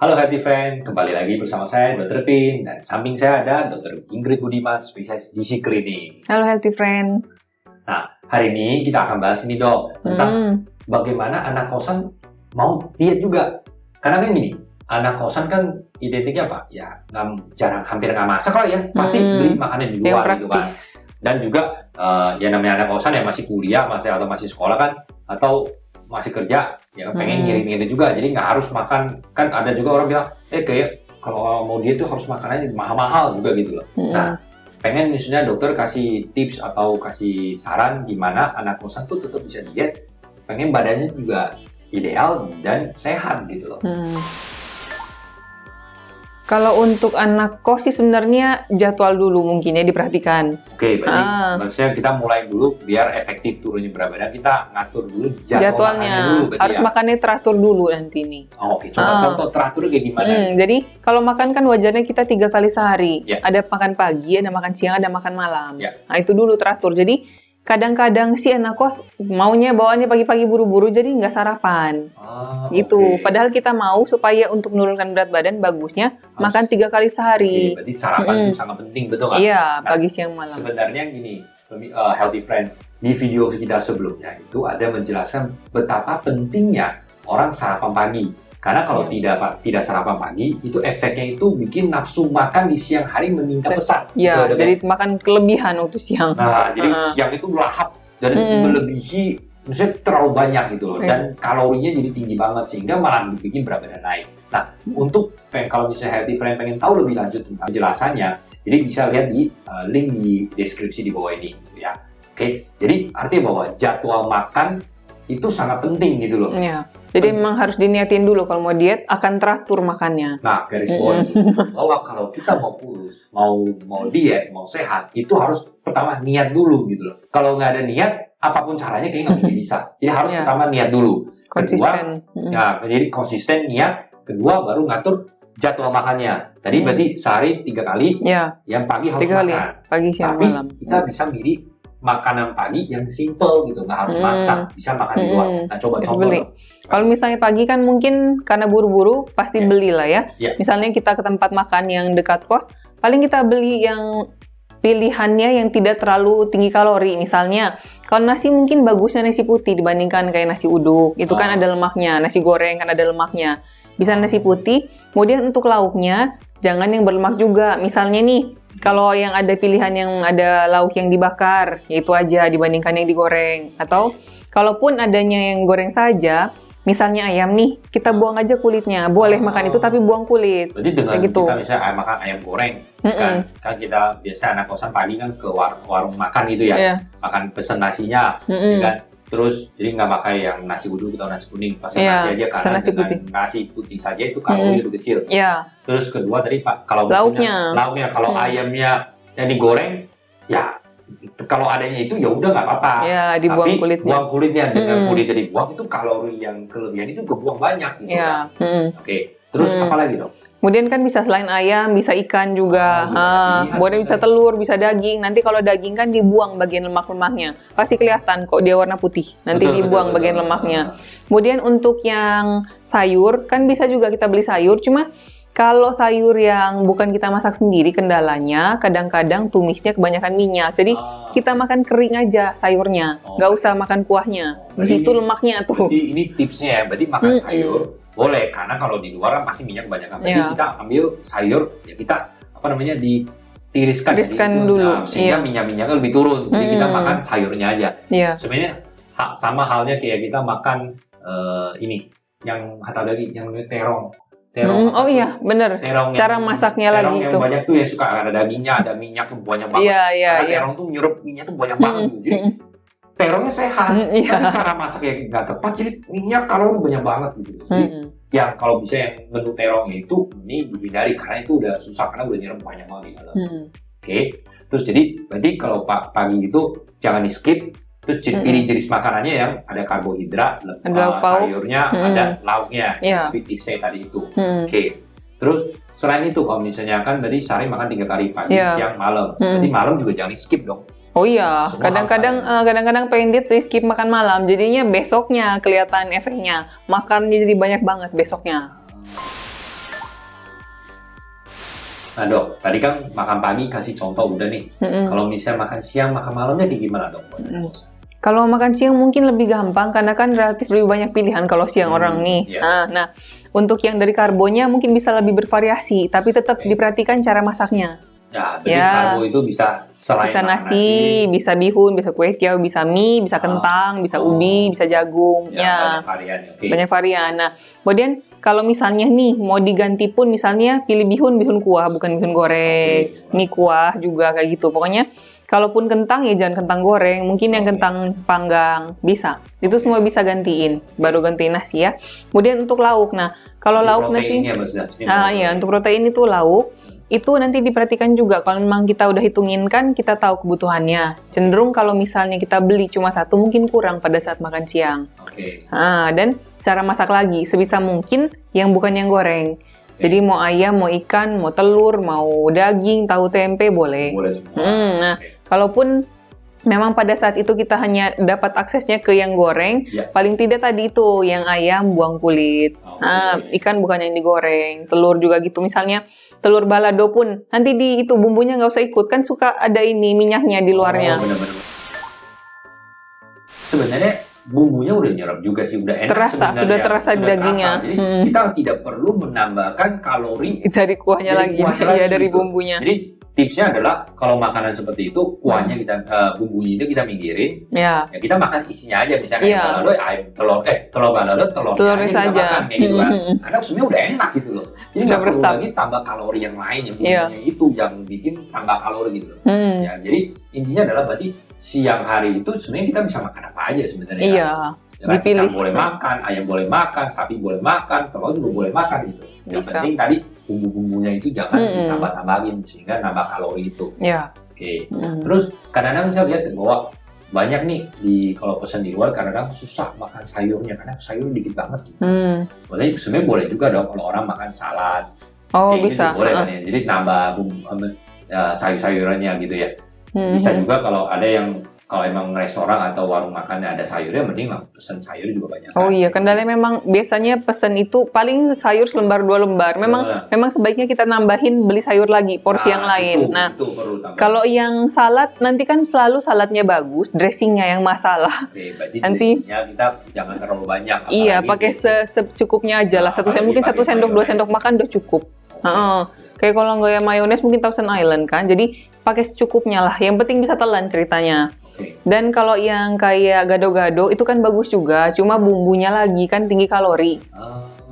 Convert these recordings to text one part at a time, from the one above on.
Halo Healthy Friend, kembali lagi bersama saya Dr. Pin dan samping saya ada Dr. Ingrid Budiman, spesialis gizi klinik. Halo Healthy Friend. Nah, hari ini kita akan bahas ini dok tentang bagaimana anak kosan mau diet juga. Karena kan gini, anak kosan kan identiknya apa? Ya hampir nggak masak lah ya, pasti beli makanan di luar gitu kan. Dan juga ya namanya anak kosan yang masih kuliah, atau masih sekolah kan, atau masih kerja, ya pengen ngirit-ngirit juga, jadi nggak harus makan. Kan ada juga orang bilang, kayak kalau mau diet tuh harus makanannya mahal-mahal juga gitu loh. Nah, pengen misalnya dokter kasih tips atau kasih saran gimana anak kosan tuh tetap bisa diet, pengen badannya juga ideal dan sehat gitu loh. Kalau untuk anak kos sih sebenarnya jadwal dulu mungkin ya diperhatikan. Oke, berarti maksudnya kita mulai dulu biar efektif turunnya berat badan, kita ngatur dulu jadwalnya dulu. Harus ya? Makannya teratur dulu nanti nih. Oke, coba contoh teratur kayak gimana? Jadi kalau makan kan wajarnya kita 3 kali sehari. Ada makan pagi, ada makan siang, ada makan malam. Nah itu dulu teratur. Jadi kadang-kadang si anak kos maunya bawaannya pagi-pagi buru-buru jadi nggak sarapan. Gitu. Padahal kita mau supaya untuk menurunkan berat badan bagusnya makan 3 kali sehari. Berarti sarapan itu sangat penting, betul nggak? Iya, pagi siang malam. Sebenarnya gini, Healthy Friend, di video kita sebelumnya itu ada menjelaskan betapa pentingnya orang sarapan pagi. Karena kalau tidak sarapan pagi, itu efeknya itu bikin nafsu makan di siang hari meningkat pesat. Iya, jadi makan kelebihan waktu siang. Nah, jadi siang itu lahap dan melebihi, maksudnya terlalu banyak gitu loh. Dan kalorinya jadi tinggi banget, sehingga malah bikin berat badan naik. Nah, untuk kalau misalnya Healthy Friend pengen tahu lebih lanjut tentang penjelasannya, jadi bisa lihat di link di deskripsi di bawah ini. Ya. Oke, jadi artinya bahwa jadwal makan itu sangat penting gitu loh. Iya. Jadi memang harus diniatin dulu kalau mau diet akan teratur makannya. Nah, garis bawah bahwa kalau kita mau kurus, mau diet, mau sehat, itu harus pertama niat dulu gitu loh. Kalau nggak ada niat, apapun caranya kayaknya nggak mungkin bisa. Jadi harus pertama niat dulu. Konsisten. Kedua, jadi konsisten niat. Kedua baru ngatur jadwal makannya. Tadi berarti sehari 3 kali. Yang pagi harus 3 kali. makan. Pagi siang tapi malam. Kita bisa milih makanan pagi yang simple gitu, nggak harus masak, bisa makan di luar. Nah, coba beli. Kalau misalnya pagi kan mungkin karena buru-buru pasti belilah ya. Misalnya kita ke tempat makan yang dekat kos, paling kita beli yang pilihannya yang tidak terlalu tinggi kalori. Misalnya kalau nasi mungkin bagusnya nasi putih dibandingkan kayak nasi uduk. Itu kan ada lemaknya, nasi goreng kan ada lemaknya. Bisa nasi putih. Kemudian untuk lauknya jangan yang berlemak juga. Misalnya nih, kalau yang ada pilihan yang ada lauk yang dibakar, ya itu aja dibandingkan yang digoreng. Atau kalaupun adanya yang goreng saja, misalnya ayam nih, kita buang aja kulitnya. Boleh makan itu tapi buang kulit. Jadi dengan kita misalnya makan ayam goreng, kan kita biasa anak kosan pagi kan ke warung makan gitu ya, makan pesen nasinya, kan. Terus jadi nggak pakai yang nasi uduk atau nasi kuning, pesen nasi aja karena nasi putih saja itu kalori lebih kecil. Terus kedua tadi Pak, kalau lauknya kalau ayamnya yang digoreng, ya kalau adanya itu ya udah nggak apa-apa. Dibuang tapi kulitnya. Buang kulitnya dengan kulitnya dibuang itu kalori yang kelebihan itu kebuang banyak gitu kan. Oke. Terus apa lagi dong? Kemudian kan bisa selain ayam, bisa ikan juga. Kemudian bisa telur, bisa daging. Nanti kalau daging kan dibuang bagian lemak-lemaknya. Pasti kelihatan kok dia warna putih. Nanti dibuang bagian lemaknya. Kemudian untuk yang sayur, kan bisa juga kita beli sayur. Cuma kalau sayur yang bukan kita masak sendiri, kendalanya kadang-kadang tumisnya kebanyakan minyak. Jadi kita makan kering aja sayurnya. Nggak usah makan kuahnya. Di situ lemaknya tuh. Jadi ini tipsnya ya. Berarti makan sayur boleh, karena kalau di luar kan pasti minyak kebanyakan. Jadi kita ambil sayur, ya kita ditiriskan dulu. Sehingga minyak-minyaknya lebih turun. Jadi kita makan sayurnya aja. Sebenarnya sama halnya kayak kita makan ini yang hatadagi, yang namanya terong. Oh iya, bener. Cara masaknya lagi itu. Terong yang banyak tuh ya suka ada dagingnya, ada minyak yang banyak banget. Karena terong tuh nyurup minyak tuh banyak banget. Jadi terongnya sehat, tapi cara masaknya nggak tepat, jadi minyak kalori banyak banget gitu. Jadi yang kalau bisa yang menu terongnya itu ini dihindari karena itu udah susah, karena udah nyerap banyak banget di dalam. Oke. Terus jadi berarti kalau pagi itu jangan di skip. Terus pilih jenis makanannya yang ada karbohidrat, sayurnya, ada lauknya, seperti saya tadi itu. Oke. Terus selain itu kalau misalnya kan tadi sehari makan 3 kali pagi, siang, malam. Berarti malam juga jangan di skip dong. Oh iya, kadang-kadang pengen diet skip makan malam, jadinya besoknya kelihatan efeknya. Makannya jadi banyak banget besoknya. Nah dok, tadi kan makan pagi kasih contoh udah nih. Kalau misalnya makan siang, makan malamnya di gimana dok? Kalau makan siang mungkin lebih gampang karena kan relatif lebih banyak pilihan kalau siang orang nih. Nah, untuk yang dari karbonya mungkin bisa lebih bervariasi, tapi tetap diperhatikan cara masaknya. Ya, jadi karbo itu bisa selain bisa nasi, bisa bihun, bisa kue tiaw, bisa mie, bisa kentang, bisa ubi, bisa jagung. Banyak varian. Banyak varian. Nah, kemudian kalau misalnya nih mau diganti pun misalnya pilih bihun kuah, bukan bihun goreng. Mie kuah juga kayak gitu. Pokoknya kalaupun kentang ya jangan kentang goreng, mungkin yang kentang panggang bisa. Itu semua bisa gantiin, baru gantiin nasi ya. Kemudian untuk lauk. Nah, kalau lauk nanti untuk protein itu lauk itu nanti diperhatikan juga kalau memang kita udah hitungin kan kita tahu kebutuhannya. Cenderung kalau misalnya kita beli cuma satu mungkin kurang pada saat makan siang. Dan cara masak lagi sebisa mungkin yang bukan yang goreng. Jadi mau ayam, mau ikan, mau telur, mau daging, tahu tempe boleh. Boleh semua. Kalaupun memang pada saat itu kita hanya dapat aksesnya ke yang goreng, paling tidak tadi itu yang ayam buang kulit. Ikan bukan yang digoreng, telur juga gitu. Misalnya telur balado pun nanti di itu bumbunya nggak usah ikut, kan suka ada ini minyaknya di luarnya. Bener-bener. Sebenarnya bumbunya udah nyerap juga sih, udah enak sudah terasa di dagingnya. Jadi kita tidak perlu menambahkan kalori dari kuahnya lagi dari gitu. Bumbunya. Jadi tipsnya adalah kalau makanan seperti itu kuahnya kita bumbunya itu kita minggirin. Ya kita makan isinya aja, misalnya balado ayam telur balado telurnya saja kita makan kayak gitu kan. Karena sebenarnya udah enak gitu loh. Jadi nggak perlu lagi tambah kalori yang lain yang bumbunya itu yang bikin tambah kalori gitu loh. Ya, jadi intinya adalah berarti siang hari itu sebenarnya kita bisa makan apa aja sebenarnya. Dipilih. Ikan boleh makan, ayam boleh makan, sapi boleh makan, telur juga boleh makan gitu. Yang penting tadi bumbu-bumbunya itu jangan ditambah-tambahin sehingga nambah kalori itu. Terus kadang-kadang saya lihat bahwa banyak nih kalau pesan di luar kadang-kadang susah makan sayurnya karena sayur dikit banget gitu. Sebenarnya boleh juga dong kalau orang makan salad. Bisa. Boleh kan ya. Jadi nambah sayur-sayurannya gitu ya. Bisa juga kalau ada yang kalau emang restoran atau warung makannya ada sayurnya, mending lah pesen sayur juga banyak. Kendalanya memang biasanya pesen itu paling sayur selembar 2 lembar. Memang sebaiknya kita nambahin beli sayur lagi, porsi yang lain. Itu perlu tambah. Kalau yang salad nanti kan selalu saladnya bagus, dressingnya yang masalah. Berarti dressingnya kita jangan terlalu banyak. Pakai secukupnya aja lah. Mungkin 1 sendok 2 sendok makan udah cukup. Kayak kalau nggak ya mayones mungkin Thousand Island kan. Jadi pakai secukupnya lah. Yang penting bisa telan ceritanya. Dan kalau yang kayak gado-gado itu kan bagus juga, cuma bumbunya lagi kan tinggi kalori.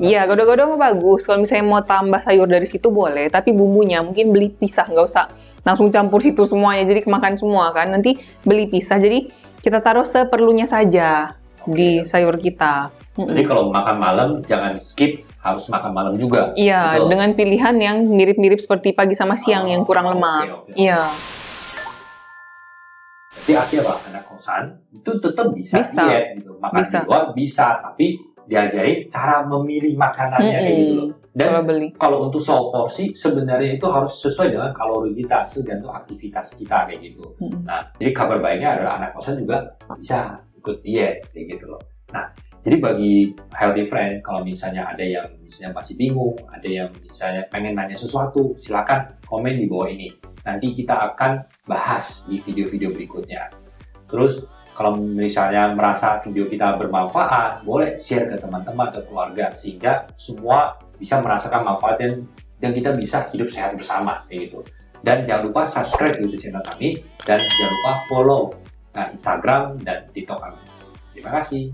Gado-gado mah bagus. Kalau misalnya mau tambah sayur dari situ boleh, tapi bumbunya mungkin beli pisah, nggak usah langsung campur situ semuanya. Jadi kemakan semua kan. Nanti beli pisah. Jadi kita taruh seperlunya saja di sayur kita. Jadi kalau makan malam jangan skip, harus makan malam juga. Dengan pilihan yang mirip-mirip seperti pagi sama siang yang kurang lemak. Jadi artinya apa? Anak kosan itu tetap bisa diet gitu. Makan di luar bisa, tapi diajarin cara memilih makanannya kayak gitu loh. Dan kalau untuk soal porsi sebenarnya itu harus sesuai dengan kalori kita, tergantung aktivitas kita kayak gitu. Nah, jadi kabar baiknya adalah anak kosan juga bisa ikut diet kayak gitu loh. Nah, jadi bagi healthy friend, kalau misalnya ada yang misalnya masih bingung, ada yang misalnya pengen nanya sesuatu, silakan komen di bawah ini. Nanti kita akan bahas di video-video berikutnya. Terus kalau misalnya merasa video kita bermanfaat, boleh share ke teman-teman atau keluarga sehingga semua bisa merasakan manfaat dan kita bisa hidup sehat bersama kayak gitu. Dan jangan lupa subscribe YouTube channel kami dan jangan lupa follow Instagram dan TikTok kami. Terima kasih.